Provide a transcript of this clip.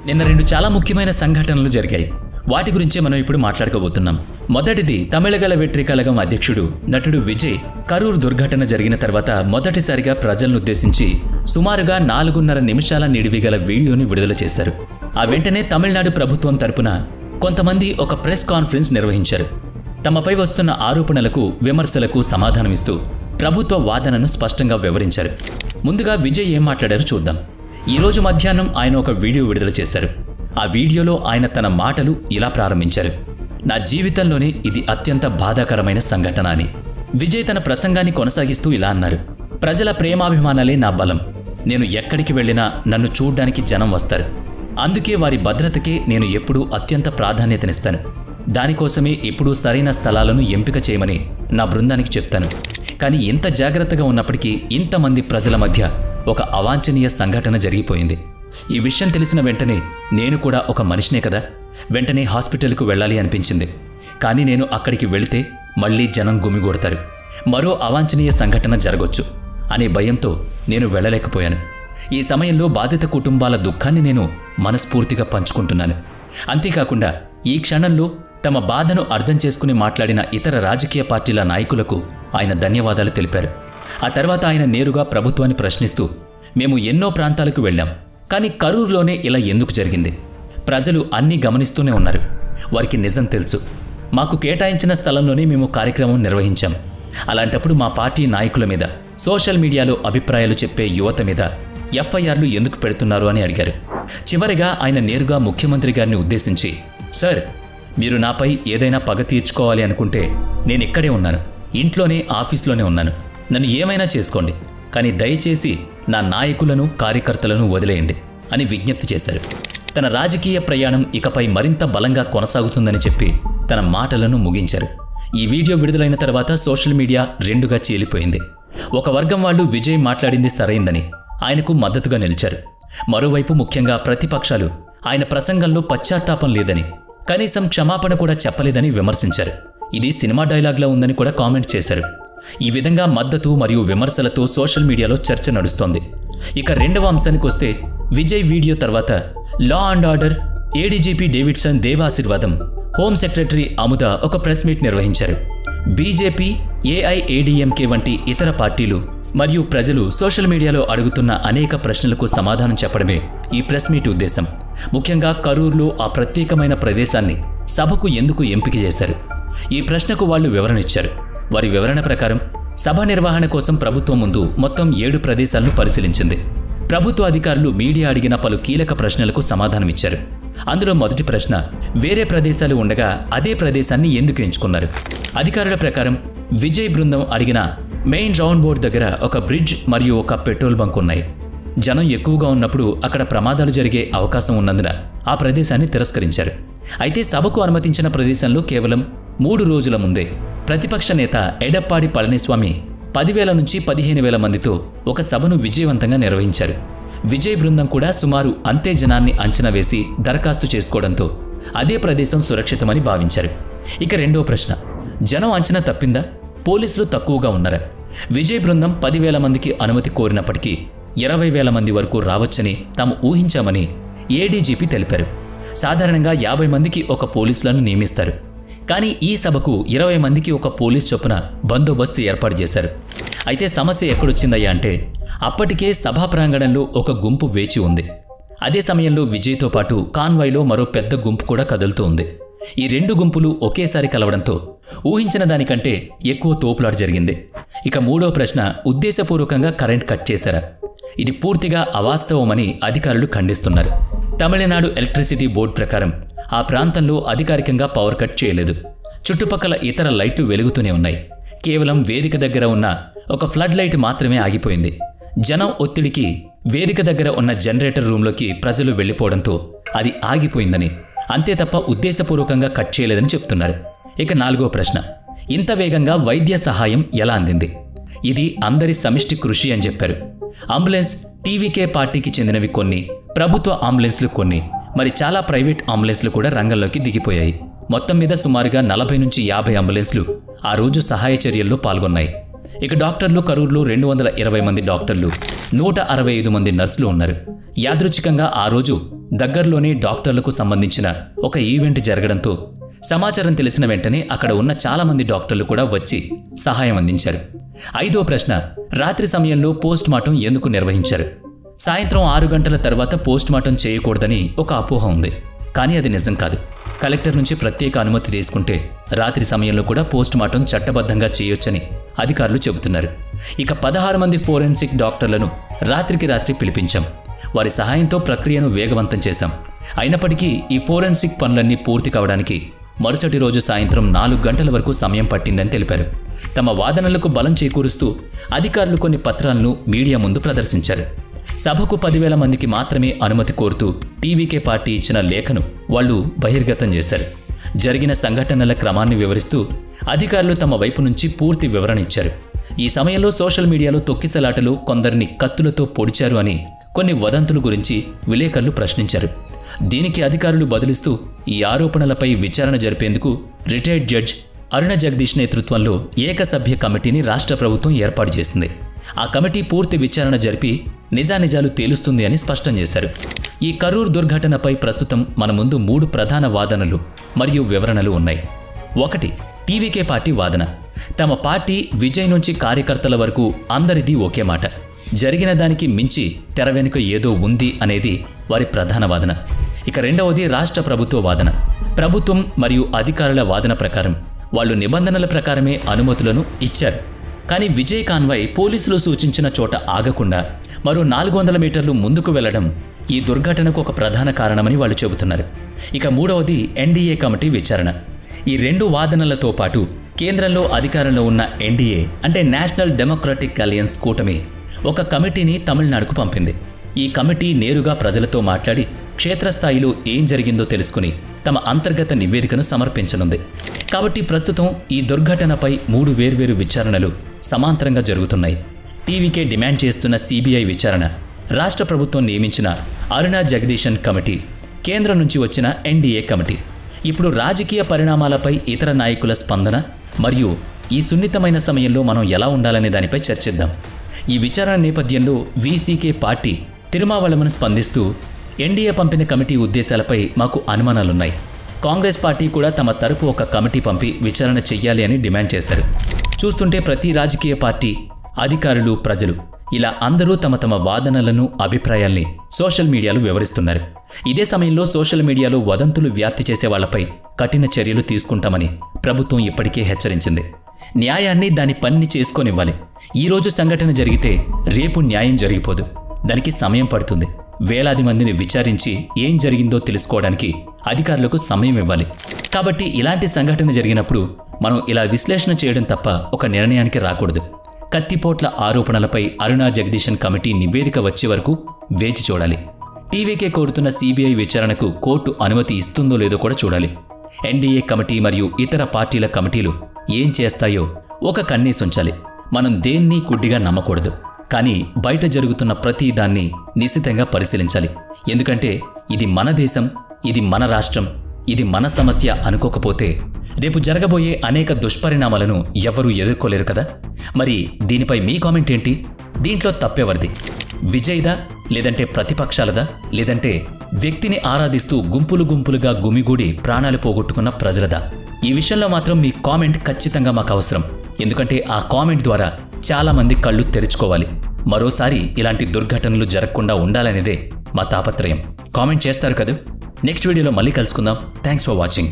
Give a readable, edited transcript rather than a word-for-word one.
నిన్న 2 చాలా ముఖ్యమైన సంఘటనలు జరిగాయి. వాటి గురించే మనం ఇప్పుడు మాట్లాడుకోబోతున్నాం. మొదటిది తమిళగల వెట్రి కళగం అధ్యక్షుడు నటుడు విజయ్ కరూర్ దుర్ఘటన జరిగిన తర్వాత మొదటిసారిగా ప్రజలను ఉద్దేశించి సుమారుగా 4.5 నిమిషాల నిడివిగల వీడియోని విడుదల చేశారు. ఆ వెంటనే తమిళనాడు ప్రభుత్వం తరపున కొంతమంది ఒక ప్రెస్ కాన్ఫరెన్స్ నిర్వహించారు. తమపై వస్తున్న ఆరోపణలకు విమర్శలకు సమాధానమిస్తూ ప్రభుత్వ వాదనను స్పష్టంగా వివరించారు. ముందుగా విజయ్ ఏం మాట్లాడారో చూద్దాం. ఈరోజు మధ్యాహ్నం ఆయన ఒక వీడియో విడుదల చేశారు. ఆ వీడియోలో ఆయన తన మాటలు ఇలా ప్రారంభించారు. నా జీవితంలోనే ఇది అత్యంత బాధాకరమైన సంఘటన అని. విజయ్ తన ప్రసంగాన్ని కొనసాగిస్తూ ఇలా అన్నారు. ప్రజల ప్రేమాభిమానాలే నా బలం. నేను ఎక్కడికి వెళ్ళినా నన్ను చూడ్డానికి జనం వస్తారు. అందుకే వారి భద్రతకే నేను ఎప్పుడూ అత్యంత ప్రాధాన్యతనిస్తాను. దానికోసమే ఎప్పుడూ సరైన స్థలాలను ఎంపిక చేయమని నా బృందానికి చెప్తాను. కానీ ఇంత జాగ్రత్తగా ఉన్నప్పటికీ ఇంతమంది ప్రజల మధ్య ఒక అవాంఛనీయ సంఘటన జరిగిపోయింది. ఈ విషయం తెలిసిన వెంటనే నేను కూడా ఒక మనిషినే కదా, వెంటనే హాస్పిటల్కు వెళ్ళాలి అనిపించింది. కానీ నేను అక్కడికి వెళితే మళ్లీ జనం గుమిగూడతారు, మరో అవాంఛనీయ సంఘటన జరగొచ్చు అనే భయంతో నేను వెళ్ళలేకపోయాను. ఈ సమయంలో బాధిత కుటుంబాల దుఃఖాన్ని నేను మనస్ఫూర్తిగా పంచుకుంటున్నాను. అంతేకాకుండా ఈ క్షణంలో తమ బాధను అర్థం చేసుకుని మాట్లాడిన ఇతర రాజకీయ పార్టీల నాయకులకు ఆయన ధన్యవాదాలు తెలిపారు. ఆ తర్వాత ఆయన నేరుగా ప్రభుత్వాన్ని ప్రశ్నిస్తూ, మేము ఎన్నో ప్రాంతాలకు వెళ్ళాం, కానీ కరూరులోనే ఇలా ఎందుకు జరిగింది? ప్రజలు అన్నీ గమనిస్తూనే ఉన్నారు. వారికి నిజం తెలుసు. మాకు కేటాయించిన స్థలంలోనే మేము కార్యక్రమం నిర్వహించాం. అలాంటప్పుడు మా పార్టీ నాయకుల మీద, సోషల్ మీడియాలో అభిప్రాయాలు చెప్పే యువత మీద ఎఫ్ఐఆర్లు ఎందుకు పెడుతున్నారు అని అడిగారు. చివరిగా ఆయన నేరుగా ముఖ్యమంత్రి గారిని ఉద్దేశించి, సార్, మీరు నాపై ఏదైనా పగ తీర్చుకోవాలి అనుకుంటే నేను ఇక్కడే ఉన్నాను, ఇంట్లోనే ఆఫీస్లోనే ఉన్నాను. నన్ను ఏమైనా చేసుకోండి, కానీ దయచేసి నా నాయకులను కార్యకర్తలను వదిలేయండి అని విజ్ఞప్తి చేశారు. తన రాజకీయ ప్రయాణం ఇకపై మరింత బలంగా కొనసాగుతుందని చెప్పి తన మాటలను ముగించారు. ఈ వీడియో విడుదలైన తర్వాత సోషల్ మీడియా రెండుగా చీలిపోయింది. ఒక వర్గం వాళ్ళు విజయ్ మాట్లాడింది సరైందని ఆయనకు మద్దతుగా నిలిచారు. మరోవైపు ముఖ్యంగా ప్రతిపక్షాలు ఆయన ప్రసంగంలో పశ్చాత్తాపం లేదని, కనీసం క్షమాపణ కూడా చెప్పలేదని విమర్శించారు. ఇది సినిమా డైలాగ్లా ఉందని కూడా కామెంట్ చేశారు. ఈ విధంగా మద్దతు మరియు విమర్శలతో సోషల్ మీడియాలో చర్చ నడుస్తోంది. ఇక రెండవ అంశానికి వస్తే, విజయ్ వీడియో తర్వాత law and order ADGP Davidson Devasirvatham, home secretary Amudha ఒక ప్రెస్ మీట్ నిర్వహించారు. బీజేపీ, ఏఐఏడీఎంకే వంటి ఇతర పార్టీలు మరియు ప్రజలు సోషల్ మీడియాలో అడుగుతున్న అనేక ప్రశ్నలకు సమాధానం చెప్పడమే ఈ ప్రెస్ మీట్ ఉద్దేశం. ముఖ్యంగా కరూర్లో ఆ ప్రత్యేకమైన ప్రదేశాన్ని సభకు ఎందుకు ఎంపిక చేశారు? ఈ ప్రశ్నకు వాళ్ళు వివరణ ఇచ్చారు. వారి వివరణ ప్రకారం సభ నిర్వహణ కోసం ప్రభుత్వం ముందు మొత్తం 7 ప్రదేశాలను పరిశీలించింది. ప్రభుత్వ అధికారులు మీడియా అడిగిన పలు కీలక ప్రశ్నలకు సమాధానమిచ్చారు. అందులో మొదటి ప్రశ్న, వేరే ప్రదేశాలు ఉండగా అదే ప్రదేశాన్ని ఎందుకు ఎంచుకున్నారు? అధికారుల ప్రకారం విజయ్ బృందం అడిగిన మెయిన్ రౌండ్ బోర్డ్ దగ్గర ఒక బ్రిడ్జ్ మరియు ఒక పెట్రోల్ బంక్ ఉన్నాయి. జనం ఎక్కువగా ఉన్నప్పుడు అక్కడ ప్రమాదాలు జరిగే అవకాశం ఉన్నందున ఆ ప్రదేశాన్ని తిరస్కరించారు. అయితే సభకు అనుమతించిన ప్రదేశంలో కేవలం 3 రోజుల ముందే ప్రతిపక్ష నేత ఎడప్పాడి పళనిస్వామి 10,000 నుంచి 15,000 మందితో ఒక సభను విజయవంతంగా నిర్వహించారు. విజయ్ బృందం కూడా సుమారు అంతే జనాన్ని అంచనా వేసి దరఖాస్తు చేసుకోవడంతో అదే ప్రదేశం సురక్షితమని భావించారు. ఇక రెండో ప్రశ్న, జనం అంచనా తప్పిందా? పోలీసులు తక్కువగా ఉన్నారా? విజయ్ బృందం 10,000 మందికి అనుమతి కోరినప్పటికీ 20,000 మంది వరకు రావచ్చని తాము ఊహించామని ఏడీజీపీ తెలిపారు. సాధారణంగా 50 మందికి ఒక పోలీసులను నియమిస్తారు. కానీ ఈ సభకు 20 మందికి ఒక పోలీస్ చొప్పున బందోబస్తు ఏర్పాటు చేశారు. అయితే సమస్య ఎక్కడొచ్చిందయ్యా అంటే, అప్పటికే సభా ప్రాంగణంలో ఒక గుంపు వేచి ఉంది. అదే సమయంలో విజయ్తో పాటు కాన్వాయ్లో మరో పెద్ద గుంపు కూడా కదులుతూ ఉంది. ఈ 2 గుంపులు ఒకేసారి కలవడంతో ఊహించిన దానికంటే ఎక్కువ తోపులాట జరిగింది. ఇక మూడో ప్రశ్న, ఉద్దేశపూర్వకంగా కరెంట్ కట్ చేశారా? ఇది పూర్తిగా అవాస్తవమని అధికారులు ఖండిస్తున్నారు. తమిళనాడు ఎలక్ట్రిసిటీ బోర్డు ప్రకారం ఆ ప్రాంతంలో అధికారికంగా పవర్ కట్ చేయలేదు. చుట్టుపక్కల ఇతర లైట్లు వెలుగుతూనే ఉన్నాయి. కేవలం వేదిక దగ్గర ఉన్న ఒక ఫ్లడ్ లైట్ మాత్రమే ఆగిపోయింది. జనం ఒత్తిడికి వేదిక దగ్గర ఉన్న జనరేటర్ రూంలోకి ప్రజలు వెళ్లిపోవడంతో అది ఆగిపోయిందని, అంతే తప్ప ఉద్దేశపూర్వకంగా కట్ చేయలేదని చెప్తున్నారు. ఇక నాలుగో ప్రశ్న, ఇంత వేగంగా వైద్య సహాయం ఎలా అందింది? ఇది అందరి సమిష్టి కృషి అని చెప్పారు. అంబులెన్స్ టీవీకే పార్టీకి చెందినవి కొన్ని, ప్రభుత్వ అంబులెన్స్లు కొన్ని, మరి చాలా ప్రైవేట్ అంబులెన్స్లు కూడా రంగంలోకి దిగిపోయాయి. మొత్తం మీద సుమారుగా 40 నుంచి 50 అంబులెన్స్లు ఆ రోజు సహాయ చర్యల్లో పాల్గొన్నాయి. ఇక డాక్టర్లు కరూరులో 220 మంది డాక్టర్లు, 165 మంది నర్సులు ఉన్నారు. యాదృచ్ఛికంగా ఆ రోజు దగ్గరలోనే డాక్టర్లకు సంబంధించిన ఒక ఈవెంట్ జరగడంతో సమాచారం తెలిసిన వెంటనే అక్కడ ఉన్న చాలామంది డాక్టర్లు కూడా వచ్చి సహాయం అందించారు. 5వ ప్రశ్న, రాత్రి సమయంలో పోస్ట్ మార్టం ఎందుకు నిర్వహించారు? సాయంత్రం 6 గంటల తర్వాత పోస్ట్ మార్టం చేయకూడదని ఒక అపోహ ఉంది. కానీ అది నిజం కాదు. కలెక్టర్ నుంచి ప్రత్యేక అనుమతి తీసుకుంటే రాత్రి సమయంలో కూడా పోస్ట్ మార్టం చట్టబద్ధంగా చేయొచ్చని అధికారులు చెబుతున్నారు. ఇక 16 మంది ఫోరెన్సిక్ డాక్టర్లను రాత్రికి రాత్రి పిలిపించాం. వారి సహాయంతో ప్రక్రియను వేగవంతం చేశాం. అయినప్పటికీ ఈ ఫోరెన్సిక్ పనులన్నీ పూర్తి కావడానికి మరుసటి రోజు సాయంత్రం 4 గంటల వరకు సమయం పట్టిందని తెలిపారు. తమ వాదనలకు బలం చేకూరుస్తూ అధికారులు కొన్ని పత్రాలను మీడియా ముందు ప్రదర్శించారు. సభకు 10,000 మందికి మాత్రమే అనుమతి కోరుతూ టీవీకే పార్టీ ఇచ్చిన లేఖను వాళ్లు బహిర్గతం చేశారు. జరిగిన సంఘటనల క్రమాన్ని వివరిస్తూ అధికారులు తమ వైపు నుంచి పూర్తి వివరణ ఇచ్చారు. ఈ సమయంలో సోషల్ మీడియాలో తొక్కిసలాటలు కొందరిని కత్తులతో పొడిచారు అని కొన్ని వదంతుల గురించి విలేకరులు ప్రశ్నించారు. దీనికి అధికారులు బదులిస్తూ ఈ ఆరోపణలపై విచారణ జరిపేందుకు రిటైర్డ్ జడ్జ్ అరుణ జగదీష్ నేతృత్వంలో ఏకసభ్య కమిటీని రాష్ట్ర ప్రభుత్వం ఏర్పాటు చేసింది. ఆ కమిటీ పూర్తి విచారణ జరిపి నిజానిజాలు తేలుస్తుంది అని స్పష్టం చేశారు. ఈ కరూర్ దుర్ఘటనపై ప్రస్తుతం మన ముందు 3 ప్రధాన వాదనలు మరియు వివరణలు ఉన్నాయి. 1. టీవీకే పార్టీ వాదన. తమ పార్టీ విజయ్ నుంచి కార్యకర్తల వరకు అందరిది ఒకే మాట. జరిగిన దానికి మించి తెర వెనుక ఏదో ఉంది అనేది వారి ప్రధాన వాదన. ఇక 2వది రాష్ట్ర ప్రభుత్వ వాదన. ప్రభుత్వం మరియు అధికారుల వాదన ప్రకారం వాళ్ళు నిబంధనల ప్రకారమే అనుమతులను ఇచ్చారు. కానీ విజయ్ కాన్వాయ్ పోలీసులు సూచించిన చోట ఆగకుండా మరో 400 మీటర్లు ముందుకు వెళ్లడం ఈ దుర్ఘటనకు ఒక ప్రధాన కారణమని వాళ్ళు చెబుతున్నారు. ఇక 3వది ఎన్డీఏ కమిటీ విచారణ. ఈ 2 వాదనలతో పాటు కేంద్రంలో అధికారంలో ఉన్న ఎన్డీఏ అంటే నేషనల్ డెమోక్రటిక్ అలయన్స్ కూటమి ఒక కమిటీని తమిళనాడుకు పంపింది. ఈ కమిటీ నేరుగా ప్రజలతో మాట్లాడి క్షేత్రస్థాయిలో ఏం జరిగిందో తెలుసుకుని తమ అంతర్గత నివేదికను సమర్పించనుంది. కాబట్టి ప్రస్తుతం ఈ దుర్ఘటనపై 3 వేర్వేరు విచారణలు సమాంతరంగా జరుగుతున్నాయి. టీవీకే డిమాండ్ చేస్తున్న సిబిఐ విచారణ, రాష్ట్ర ప్రభుత్వం నియమించిన అరుణ జగదీశన్ కమిటీ, కేంద్రం నుంచి వచ్చిన ఎన్డీఏ కమిటీ. ఇప్పుడు రాజకీయ పరిణామాలపై ఇతర నాయకుల స్పందన మరియు ఈ సున్నితమైన సమయంలో మనం ఎలా ఉండాలనే దానిపై చర్చిద్దాం. ఈ విచారణ నేపథ్యంలో వీసీకే పార్టీ తిరుమావళవన్ స్పందిస్తూ ఎన్డీఏ పంపిన కమిటీ ఉద్దేశాలపై మాకు అనుమానాలున్నాయి. కాంగ్రెస్ పార్టీ కూడా తమ తరపు ఒక కమిటీ పంపి విచారణ చెయ్యాలి అని డిమాండ్ చేస్తారు. చూస్తుంటే ప్రతి రాజకీయ పార్టీ, అధికారులు, ప్రజలు ఇలా అందరూ తమ తమ వాదనలను, అభిప్రాయాల్ని సోషల్ మీడియాలో వివరిస్తున్నారు. ఇదే సమయంలో సోషల్ మీడియాలో వదంతులు వ్యాప్తి చేసే వాళ్లపై కఠిన చర్యలు తీసుకుంటామని ప్రభుత్వం ఇప్పటికే హెచ్చరించింది. న్యాయాన్ని దాని పని చేసుకొనివ్వాలి. ఈరోజు సంఘటన జరిగితే రేపు న్యాయం జరిగిపోదు. దానికి సమయం పడుతుంది. వేలాది మందిని విచారించి ఏం జరిగిందో తెలుసుకోవడానికి అధికారులకు సమయం ఇవ్వాలి. కాబట్టి ఇలాంటి సంఘటన జరిగినప్పుడు మనం ఇలా విశ్లేషణ చేయడం తప్ప ఒక నిర్ణయానికి రాకూడదు. కత్తిపోట్ల ఆరోపణలపై అరుణ జగదీశన్ కమిటీ నివేదిక వచ్చే వరకు వేచి చూడాలి. టీవీకే కోరుతున్న సిబిఐ విచారణకు కోర్టు అనుమతి ఇస్తుందో లేదో కూడా చూడాలి. ఎన్డీఏ కమిటీ మరియు ఇతర పార్టీల కమిటీలు ఏం చేస్తాయో ఒక కన్నేసుంచాలి. మనం దేన్ని గుడ్డిగా నమ్మకూడదు. కానీ బయట జరుగుతున్న ప్రతి దాన్ని నిశితంగా పరిశీలించాలి. ఎందుకంటే ఇది మన దేశం, ఇది మన రాష్ట్రం, ఇది మన సమస్య అనుకోకపోతే రేపు జరగబోయే అనేక దుష్పరిణామాలను ఎవరూ ఎదుర్కోలేరు కదా. మరి దీనిపై మీ కామెంట్ ఏంటి? దీంట్లో తప్పెవరిది? విజయ్దా, లేదంటే ప్రతిపక్షాలదా, లేదంటే వ్యక్తిని ఆరాధిస్తూ గుంపులు గుంపులుగా గుమిగూడి ప్రాణాలు పోగొట్టుకున్న ప్రజలదా? ఈ విషయంలో మాత్రం మీ కామెంట్ ఖచ్చితంగా మాకు అవసరం. ఎందుకంటే ఆ కామెంట్ ద్వారా చాలామంది కళ్ళు తెరుచుకోవాలి. మరోసారి ఇలాంటి దుర్ఘటనలు జరగకుండా ఉండాలనేదే మా తాపత్రయం. కామెంట్ చేస్తారు కదా. నెక్స్ట్ వీడియోలో మళ్ళీ కలుసుకుందాం. Thanks for watching.